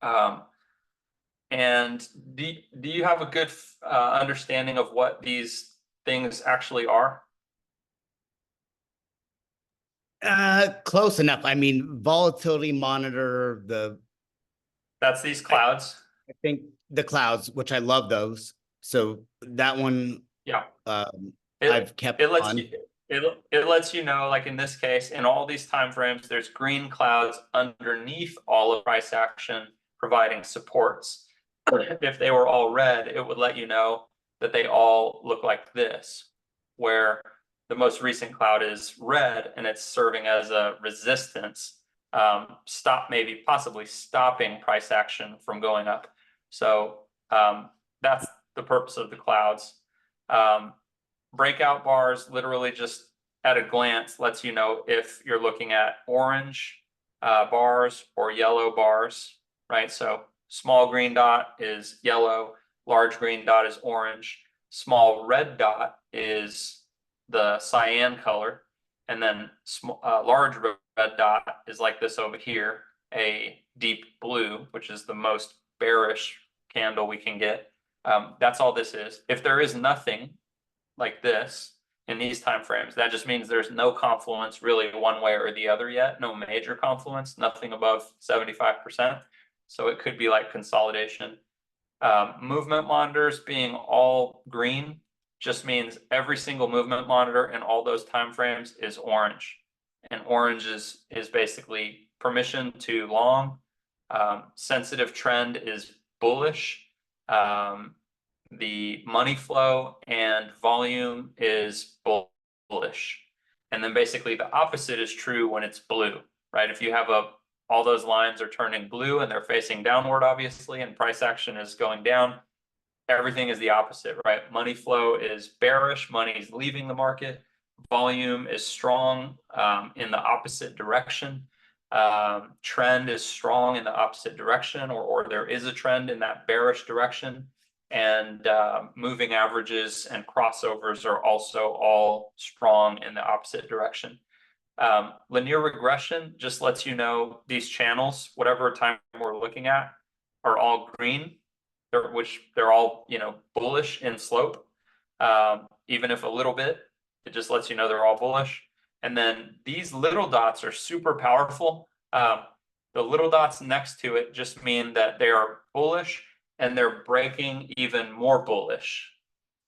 Um, and do you have a good understanding of what these things actually are? Close enough. I mean, volatility monitor, That's these clouds. I think the clouds, which I love those. So that one, Yeah. I've It kept it lets on. you it lets you know, like in this case, in all these time frames, there's green clouds underneath all of price action providing supports. If they were all red, it would let you know that they all look like this, where the most recent cloud is red and it's serving as a resistance, maybe possibly stopping price action from going up. So that's the purpose of the clouds. Um, Breakout bars literally just at a glance lets you know if you're looking at orange bars or yellow bars, right? So small green dot is yellow, large green dot is orange, small red dot is the cyan color, and then large red dot is like this over here, a deep blue, which is the most bearish candle we can get. That's all this is. If there is nothing like this in these time frames, that just means there's no confluence really one way or the other yet, no major confluence, nothing above 75%. So it could be like consolidation. Movement monitors being all green just means every single movement monitor in all those time frames is orange. And orange is basically permission to long. Sensitive trend is bullish. The money flow and volume is bullish. And then basically the opposite is true when it's blue, right? If you have all those lines are turning blue and they're facing downward, obviously, and price action is going down, everything is the opposite, right? Money flow is bearish, money is leaving the market. Volume is strong in the opposite direction. Trend is strong in the opposite direction, or there is a trend in that bearish direction. And moving averages and crossovers are also all strong in the opposite direction. Linear regression just lets you know these channels, whatever time we're looking at, are all green, which they're all, bullish in slope. Even if a little bit, it just lets you know they're all bullish. And then these little dots are super powerful. The little dots next to it just mean that they are bullish and they're breaking even more bullish.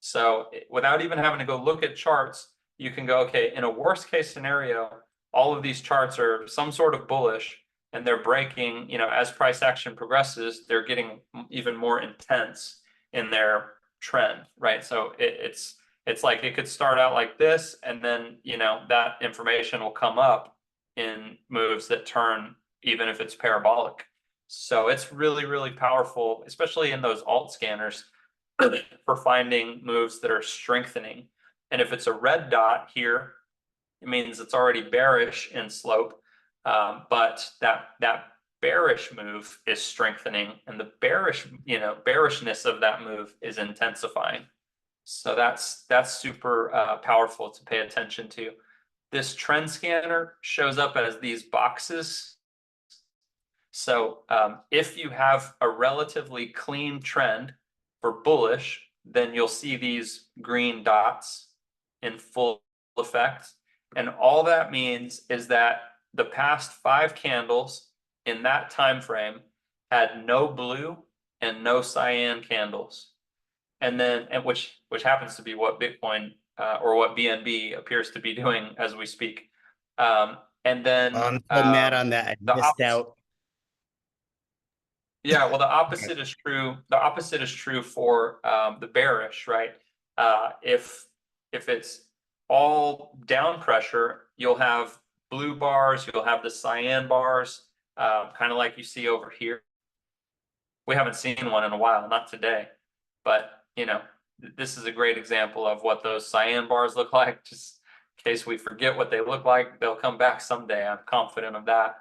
So without even having to go look at charts, you can go, okay, in a worst case scenario, all of these charts are some sort of bullish and they're breaking, as price action progresses, they're getting even more intense in their trend, right? So it's like it could start out like this, and then, that information will come up in moves that turn, even if it's parabolic. So it's really, really powerful, especially in those alt scanners for finding moves that are strengthening. And if it's a red dot here, it means it's already bearish in slope, but that bearish move is strengthening, and the bearishness of that move is intensifying. So that's super powerful to pay attention to. This trend scanner shows up as these boxes. So if you have a relatively clean trend for bullish, then you'll see these green dots in full effect. And all that means is that the past 5 candles in that time frame had no blue and no cyan candles. And then, which happens to be what Bitcoin or what BNB appears to be doing as we speak. And then I'm so mad on that. I missed out. Yeah, well, the opposite is true. The opposite is true for the bearish, right? If it's all down pressure, you'll have blue bars, you'll have the cyan bars, kind of like you see over here. We haven't seen one in a while, not today, but this is a great example of what those cyan bars look like. Just in case we forget what they look like, they'll come back someday. I'm confident of that.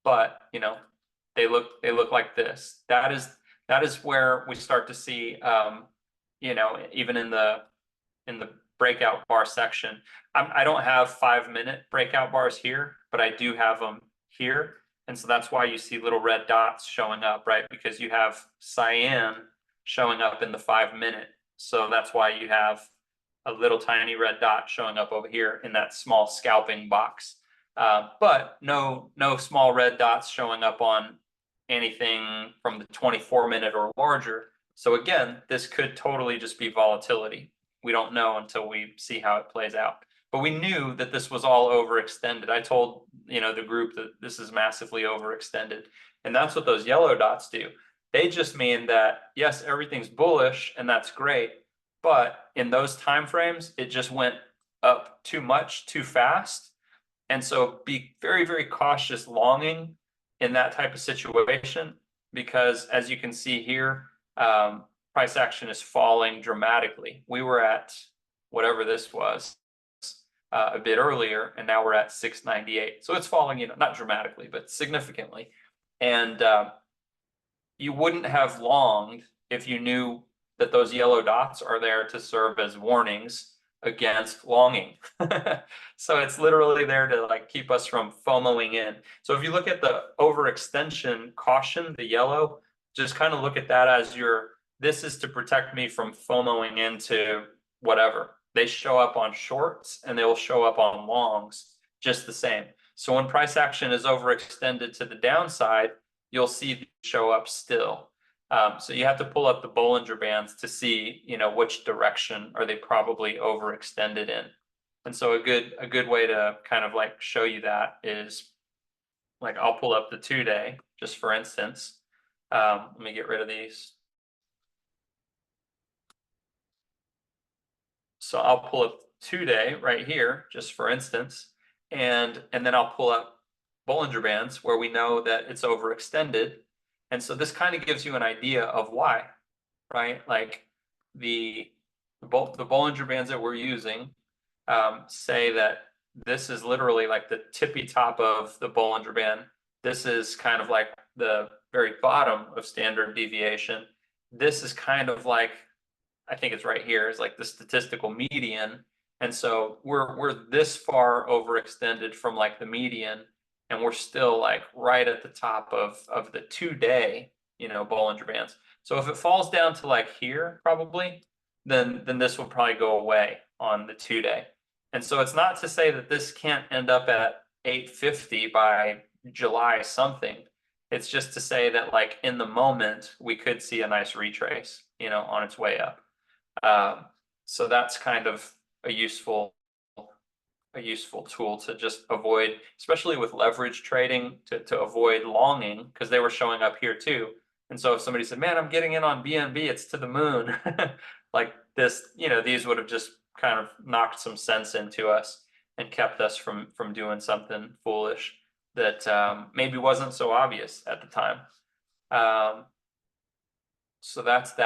But they look like this. That is where we start to see, even in the breakout bar section. I don't have 5-minute breakout bars here, but I do have them here. And so that's why you see little red dots showing up, right? Because you have cyan showing up in the 5 minute. So that's why you have a little tiny red dot showing up over here in that small scalping box. But no small red dots showing up on anything from the 24-minute or larger. So again, this could totally just be volatility. We don't know until we see how it plays out. But we knew that this was all overextended. I told, the group that this is massively overextended. And that's what those yellow dots do. They just mean that, yes, everything's bullish and that's great. But in those time frames, it just went up too much, too fast. And so be very, very cautious longing in that type of situation, because as you can see here, price action is falling dramatically. We were at whatever this was a bit earlier, and now we're at 698. So it's falling, not dramatically, but significantly. And you wouldn't have longed if you knew that those yellow dots are there to serve as warnings against longing. So it's literally there to like keep us from FOMOing in. So if you look at the overextension caution, the yellow, just kind of look at that as this is to protect me from FOMOing into whatever. They show up on shorts and they will show up on longs just the same. So when price action is overextended to the downside, you'll see these show up still. So you have to pull up the Bollinger Bands to see, which direction are they probably overextended in. And so a good way to kind of like show you that is like I'll pull up the 2-day just for instance. Let me get rid of these. So I'll pull up 2-day right here just for instance, and then I'll pull up Bollinger Bands where we know that it's overextended. And so this kind of gives you an idea of why, right? Like the Bollinger Bands that we're using say that this is literally like the tippy top of the Bollinger Band. This is kind of like the very bottom of standard deviation. This is kind of like, I think it's right here, is like the statistical median. And so we're this far overextended from like the median, and we're still like right at the top of the 2-day, Bollinger Bands. So if it falls down to like here, probably, then this will probably go away on the 2-day. And so it's not to say that this can't end up at 850 by July something. It's just to say that like in the moment, we could see a nice retrace, on its way up. So that's kind of a useful tool to just avoid, especially with leverage trading, to avoid longing, because they were showing up here too. And so if somebody said, man, I'm getting in on BNB, it's to the moon, like this, these would have just kind of knocked some sense into us and kept us from doing something foolish that maybe wasn't so obvious at the time. So that's that.